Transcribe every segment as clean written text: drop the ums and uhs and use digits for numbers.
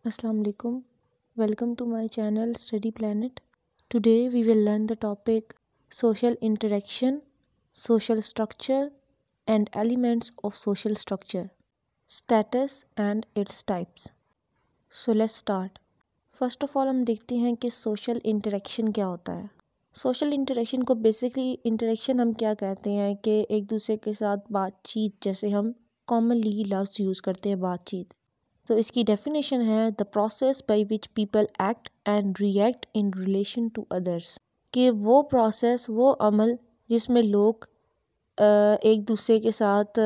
Assalamu alaikum. Welcome to my channel Study Planet. Today we will learn the topic social interaction, social structure and elements of social structure, status and its types. So let's start. First of all हम देखते हैं कि social interaction क्या होता है. Social interaction को basically interaction हम क्या कहते हैं कि एक दूसरे के साथ बातचीत, जैसे हम कॉमनली लफ्ज़ यूज़ करते हैं बातचीत. तो इसकी डेफिनेशन है the process by which people act and react in relation to others. कि वो प्रोसेस, वो अमल जिसमें लोग एक दूसरे के साथ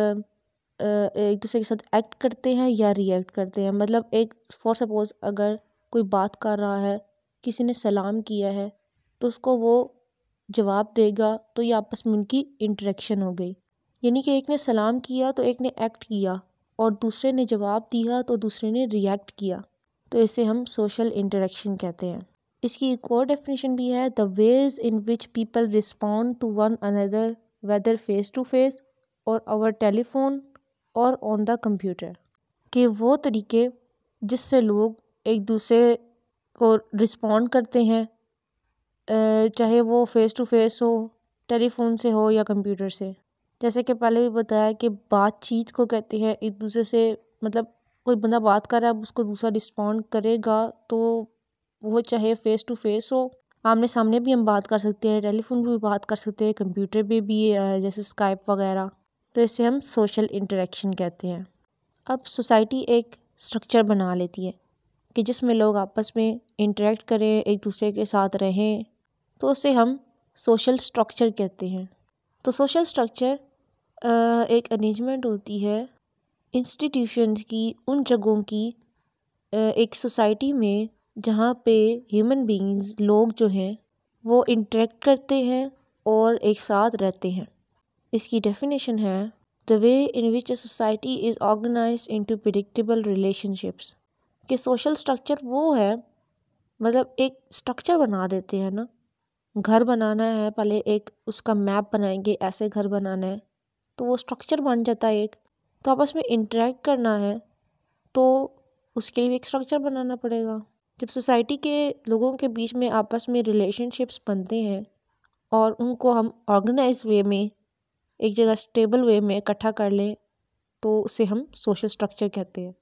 एक्ट करते हैं या रिएक्ट करते हैं. मतलब एक फॉर सपोज़ अगर कोई बात कर रहा है, किसी ने सलाम किया है तो उसको वो जवाब देगा, तो ये आपस में उनकी इंटरेक्शन हो गई. यानी कि एक ने सलाम किया तो एक ने एक्ट किया और दूसरे ने जवाब दिया तो दूसरे ने रिएक्ट किया. तो इसे हम सोशल इंटरेक्शन कहते हैं. इसकी एक और डेफिनेशन भी है the ways in which people respond to one another whether face to face और ओवर टेलीफोन और ऑन द कंप्यूटर. कि वो तरीके जिससे लोग एक दूसरे को रिस्पॉन्ड करते हैं, चाहे वो फेस टू फेस हो, टेलीफोन से हो या कंप्यूटर से. जैसे कि पहले भी बताया कि बातचीत को कहते हैं एक दूसरे से, मतलब कोई बंदा बात कर रहा है, उसको दूसरा रिस्पॉन्ड करेगा तो वो चाहे फेस टू फेस हो, आमने सामने भी हम बात कर सकते हैं, टेलीफोन पे भी बात कर सकते हैं, कंप्यूटर पे भी, जैसे स्काइप वगैरह. तो इसे हम सोशल इंटरेक्शन कहते हैं. अब सोसाइटी एक स्ट्रक्चर बना लेती है कि जिसमें लोग आपस में इंटरेक्ट करें, एक दूसरे के साथ रहें, तो उसे हम सोशल स्ट्रक्चर कहते हैं. तो सोशल स्ट्रक्चर एक अरेंजमेंट होती है इंस्टीट्यूशंस की, उन जगहों की एक सोसाइटी में जहाँ पे ह्यूमन बीइंग्स, लोग जो हैं वो इंटरेक्ट करते हैं और एक साथ रहते हैं. इसकी डेफिनेशन है the way in which a society is organised into predictable relationships. कि सोशल स्ट्रक्चर वो है, मतलब एक स्ट्रक्चर बना देते हैं ना. घर बनाना है, पहले एक उसका मैप बनाएंगे, ऐसे घर बनाना है तो वो स्ट्रक्चर बन जाता है एक. तो आपस में इंटरेक्ट करना है तो उसके लिए एक स्ट्रक्चर बनाना पड़ेगा. जब सोसाइटी के लोगों के बीच में आपस में रिलेशनशिप्स बनते हैं और उनको हम ऑर्गेनाइज वे में एक जगह स्टेबल वे में इकट्ठा कर लें तो उसे हम सोशल स्ट्रक्चर कहते हैं.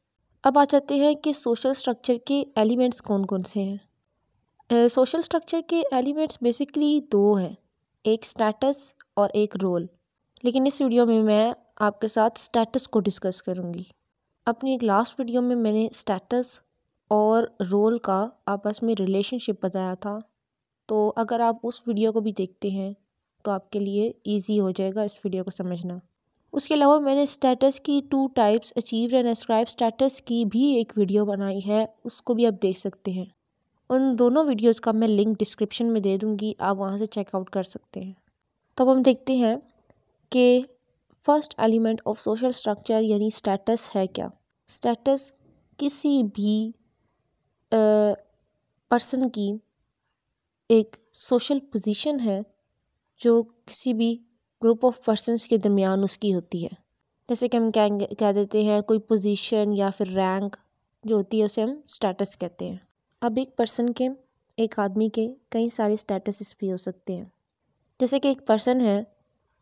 अब आ जाते हैं कि सोशल स्ट्रक्चर के एलिमेंट्स कौन कौन से हैं. सोशल स्ट्रक्चर के एलिमेंट्स बेसिकली दो हैं, एक स्टेटस और एक रोल. लेकिन इस वीडियो में मैं आपके साथ स्टेटस को डिस्कस करूँगी. अपनी एक लास्ट वीडियो में मैंने स्टेटस और रोल का आपस में रिलेशनशिप बताया था, तो अगर आप उस वीडियो को भी देखते हैं तो आपके लिए इजी हो जाएगा इस वीडियो को समझना. उसके अलावा मैंने स्टेटस की 2 types, achieved and ascribe status की भी एक वीडियो बनाई है, उसको भी आप देख सकते हैं. उन दोनों वीडियोस का मैं लिंक डिस्क्रिप्शन में दे दूँगी, आप वहाँ से चेकआउट कर सकते हैं. तब हम देखते हैं कि first element of social structure यानी स्टेटस है क्या. स्टेटस किसी भी पर्सन की एक सोशल पोजीशन है जो किसी भी ग्रुप ऑफ पर्सन्स के दरमियान उसकी होती है. जैसे कि हम कह देते हैं कोई पोजीशन या फिर रैंक जो होती है उसे हम स्टेटस कहते हैं. अब एक पर्सन के, एक आदमी के कई सारे स्टेटसेस भी हो सकते हैं. जैसे कि एक पर्सन है,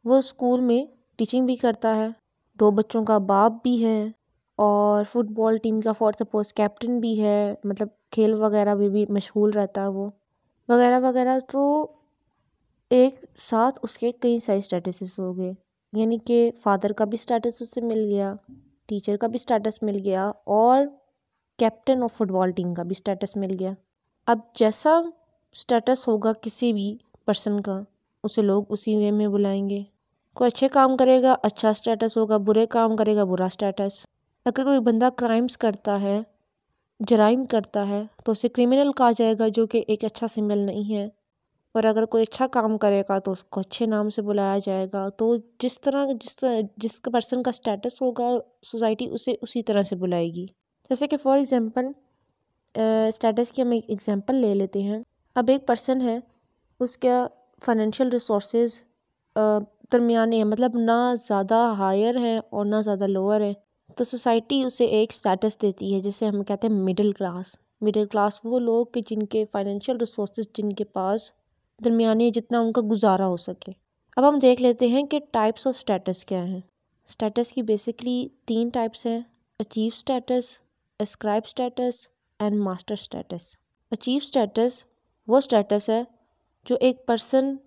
वो स्कूल में टीचिंग भी करता है, 2 बच्चों का बाप भी है और फुटबॉल टीम का फॉर सपोज कैप्टन भी है, मतलब खेल वगैरह में भी मशगूल रहता है वो, वगैरह वगैरह. तो एक साथ उसके कई सारे स्टेटसेस हो गए. यानी कि फादर का भी स्टेटस उससे मिल गया, टीचर का भी स्टेटस मिल गया और कैप्टन ऑफ फुटबॉल टीम का भी स्टेटस मिल गया. अब जैसा स्टेटस होगा किसी भी पर्सन का, उसे लोग उसी वे में बुलाएंगे. कोई अच्छे काम करेगा अच्छा स्टेटस होगा, बुरे काम करेगा बुरा स्टेटस. अगर कोई बंदा क्राइम्स करता है, जराइम करता है, तो उसे क्रिमिनल कहा जाएगा, जो कि एक अच्छा सिंबल नहीं है. और अगर कोई अच्छा काम करेगा तो उसको अच्छे नाम से बुलाया जाएगा. तो जिस पर्सन का स्टेटस होगा सोसाइटी उसे उसी तरह से बुलाएगी. जैसे कि फॉर एग्ज़ाम्पल स्टेटस की हम एक एग्ज़ाम्पल ले लेते हैं. अब एक पर्सन है, उसका फाइनेंशियल रिसोर्सेज दरमियाने हैं, मतलब ना ज़्यादा हायर है और ना ज़्यादा लोअर है, तो सोसाइटी उसे एक स्टेटस देती है जिसे हम कहते हैं मिडिल क्लास। मिडिल क्लास वो लोग कि जिनके फाइनेंशियल रिसोर्सेज, जिनके पास दरमियाने जितना उनका गुजारा हो सके। अब हम देख लेते हैं कि टाइप्स ऑफ स्टेटस क्या हैं। स्टेटस की बेसिकली 3 टाइप्स हैं: achieve status, ascribe status and master status. Achieve status वो स्टेटस है जो एक पर्सन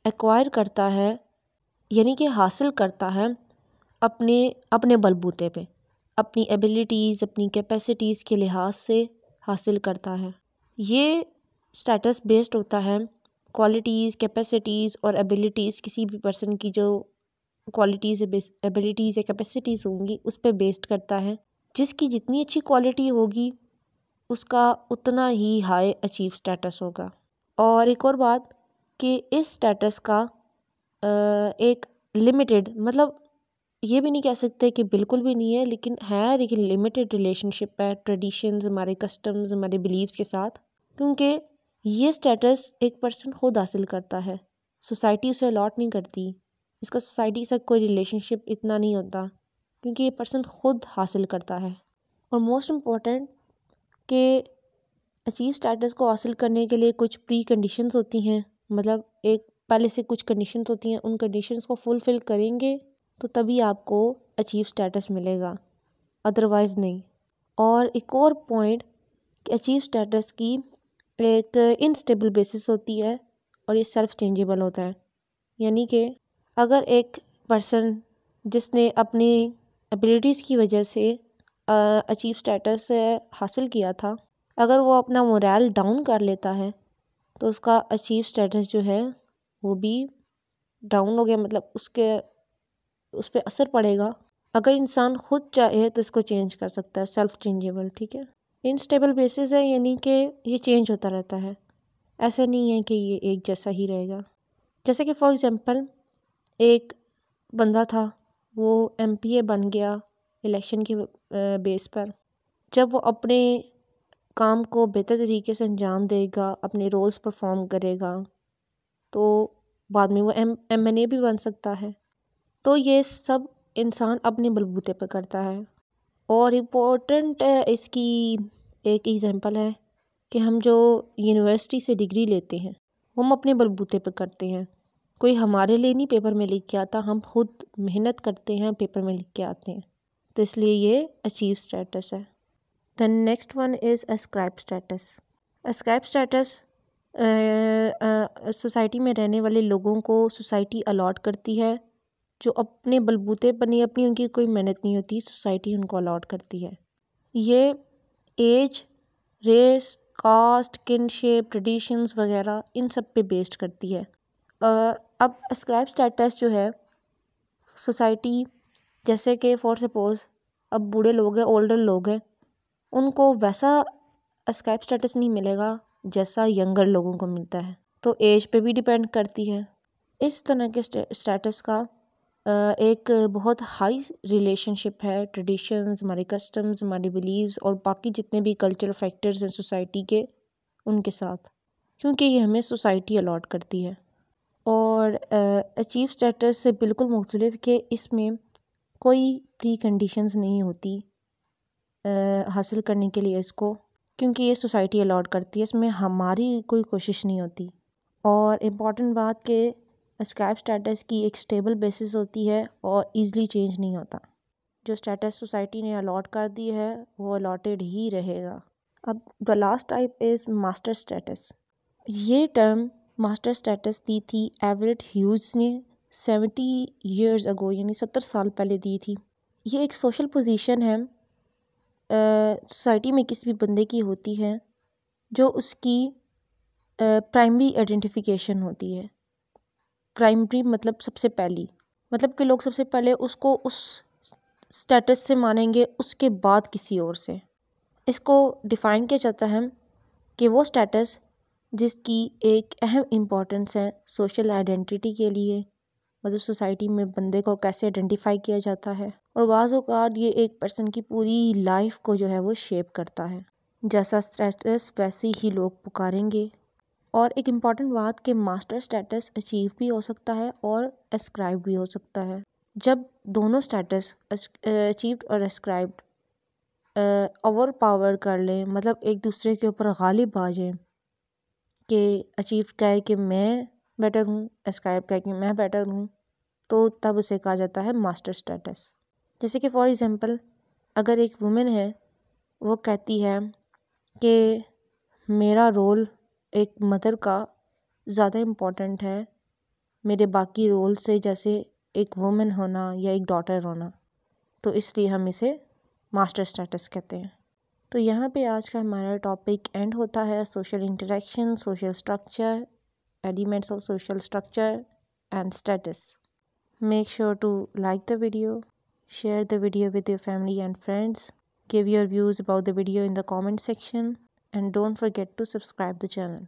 एक्वायर करता है, यानी कि हासिल करता है अपने अपने बलबूते पे, अपनी एबिलिटीज़, अपनी कैपेसिटीज़ के लिहाज से हासिल करता है। ये स्टेटस बेस्ड होता है क्वालिटीज़, कैपेसिटीज़ और एबिलिटीज़, किसी भी पर्सन की जो क्वालिटीज़, एबिलिटीज़ या कैपेसिटीज़ होंगी उस पर बेस्ड करता है। जिसकी जितनी अच्छी क्वालिटी होगी उसका उतना ही हाई अचीव स्टेटस होगा। और एक और बात कि इस स्टेटस का एक लिमिटेड, मतलब ये भी नहीं कह सकते कि बिल्कुल भी नहीं है, लेकिन लिमिटेड रिलेशनशिप है ट्रेडिशंस, हमारे कस्टम्स, हमारे बिलीव्स के साथ। क्योंकि ये स्टेटस एक पर्सन खुद हासिल करता है, सोसाइटी उसे अलॉट नहीं करती। इसका सोसाइटी से कोई रिलेशनशिप इतना नहीं होता, क्योंकि ये पर्सन खुद हासिल करता है। और मोस्ट इम्पॉर्टेंट कि अचीव स्टेटस को हासिल करने के लिए कुछ प्री कंडीशंस होती हैं, मतलब एक पहले से कुछ कंडीशंस होती हैं, उन कंडीशंस को फुलफ़िल करेंगे तो तभी आपको अचीव स्टेटस मिलेगा, अदरवाइज़ नहीं। और एक और पॉइंट कि अचीव स्टेटस की एक इनस्टेबल बेसिस होती है और ये सेल्फ चेंजेबल होता है। यानी कि अगर एक पर्सन जिसने अपनी एबिलिटीज़ की वजह से अचीव स्टेटस हासिल किया था, अगर वो अपना मोरल डाउन कर लेता है तो उसका अचीव स्टेटस जो है वो भी डाउन हो गया, मतलब उस पर असर पड़ेगा। अगर इंसान खुद चाहे तो इसको चेंज कर सकता है, सेल्फ चेंजेबल, ठीक है। इनस्टेबल बेसिस है, यानी कि ये चेंज होता रहता है, ऐसा नहीं है कि ये एक जैसा ही रहेगा। जैसे कि फॉर एग्जांपल एक बंदा था, वो एमपीए बन गया इलेक्शन की बेस पर। जब वो अपने काम को बेहतर तरीके से अंजाम देगा, अपने रोल्स परफॉर्म करेगा, तो बाद में वो एमएनए भी बन सकता है। तो ये सब इंसान अपने बलबूते पर करता है। और इम्पोर्टेंट इसकी एक एग्जांपल है कि हम जो यूनिवर्सिटी से डिग्री लेते हैं वो हम अपने बलबूते पर करते हैं, कोई हमारे लिए नहीं पेपर में लिख के आता, हम खुद मेहनत करते हैं, पेपर में लिख के आते हैं। तो इसलिए ये अचीव स्टेटस है। The next one is ascribe status. Ascribe status society में रहने वाले लोगों को सोसाइटी अलॉट करती है, जो अपने बलबूते पर नहीं, अपनी उनकी कोई मेहनत नहीं होती, सोसाइटी उनको अलॉट करती है। ये age, race, caste, kinship, traditions वगैरह इन सब पे बेस्ड करती है। अब अस्क्राइब स्टेटस जो है सोसाइटी, जैसे कि फॉर सपोज़ अब बूढ़े लोग हैं, ओल्डर लोग हैं, उनको वैसा अस्क्राइब स्टेटस नहीं मिलेगा जैसा यंगर लोगों को मिलता है। तो एज पे भी डिपेंड करती है। इस तरह के स्टेटस का एक बहुत हाई रिलेशनशिप है ट्रेडिशंस, हमारे कस्टम्स, हमारे बिलीव्स और बाकी जितने भी कल्चरल फैक्टर्स हैं सोसाइटी के, उनके साथ, क्योंकि ये हमें सोसाइटी अलॉट करती है। और अचीव स्टेटस से बिल्कुल मुख्तलिफ कि इसमें कोई प्री कंडीशंस नहीं होती हासिल करने के लिए इसको, क्योंकि ये सोसाइटी अलॉट करती है, इसमें हमारी कोई कोशिश नहीं होती। और इम्पॉर्टेंट बात कि अस्क्राइब स्टेटस की एक स्टेबल बेसिस होती है और ईज़िली चेंज नहीं होता। जो स्टेटस सोसाइटी ने अलॉट कर दी है वो अलॉटेड ही रहेगा। अब the last type is master status. ये टर्म मास्टर स्टेटस दी थी एवरेट ह्यूज ने 70 ईयर्स अगो, यानी 70 साल पहले दी थी। ये एक सोशल पोजीशन है सोसाइटी में किसी भी बंदे की होती है, जो उसकी प्राइमरी आइडेंटिफिकेशन होती है। प्राइमरी मतलब सबसे पहली, मतलब कि लोग सबसे पहले उसको उस स्टेटस से मानेंगे, उसके बाद किसी और से। इसको डिफ़ाइन किया जाता है कि वो स्टेटस जिसकी एक अहम इम्पॉर्टेंस है सोशल आइडेंटिटी के लिए, मतलब सोसाइटी में बंदे को कैसे आइडेंटिफाई किया जाता है। और बाज़ औक़ात ये एक पर्सन की पूरी लाइफ को जो है वो शेप करता है। जैसा स्टेटस वैसे ही लोग पुकारेंगे। और एक इम्पॉर्टेंट बात कि मास्टर स्टेटस अचीव भी हो सकता है और एस्क्राइब भी हो सकता है। जब दोनों स्टेटस अचीव्ड और एस्क्राइब्ड ओवर पावर कर लें, मतलब एक दूसरे के ऊपर गालिब आ जाएं, कि अचीव कहे कि मैं बेटर हूँ, एस्क्राइब कहे कि मैं बेटर हूँ, तो तब उसे कहा जाता है मास्टर स्टेटस। जैसे कि फॉर एग्जांपल अगर एक वुमेन है, वो कहती है कि मेरा रोल एक मदर का ज़्यादा इम्पोर्टेंट है मेरे बाकी रोल से, जैसे एक वुमेन होना या एक डॉटर होना, तो इसलिए हम इसे मास्टर स्टेटस कहते हैं। तो यहाँ पे आज का हमारा टॉपिक एंड होता है। Social interaction, social structure, elements of social structure and status. Make sure to like the video, share the video with your family and friends, give your views about the video in the comment section, and don't forget to subscribe the channel.